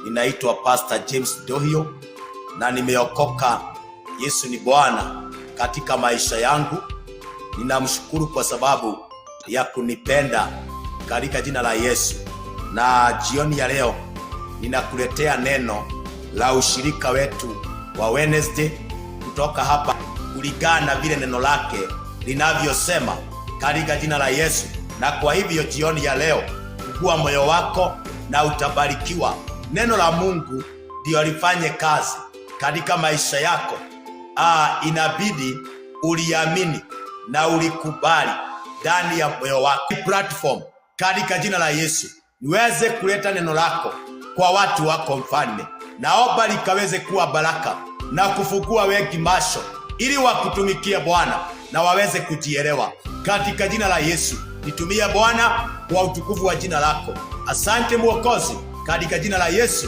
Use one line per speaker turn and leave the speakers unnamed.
Ninaitwa Pastor James Dohio na nimeokoka. Yesu ni Bwana katika maisha yangu. Ninamshukuru kwa sababu ya kunipenda katika jina la Yesu. Na jioni ya leo ninakuletea neno la ushirika wetu wa Wednesday kutoka hapa kulingana na vile neno lake linavyosema katika jina la Yesu. Na kwa hivyo jioni ya leo fungua moyo wako na utabarikiwa. Neno la Mungu ndio lifanye kazi katika maisha yako. Inabidi uliamini na ulikubali ndani ya moyo wako. Platform katika jina la Yesu niweze kuleta neno lako kwa watu wako Mfalme. Naomba likaweze kuwa baraka na kufungua wengi macho ili wakutumikie Bwana na waweze kujielewa katika jina la Yesu. Nitumie Bwana kwa utukufu wa jina lako. Asante Mwokozi, katika jina la Yesu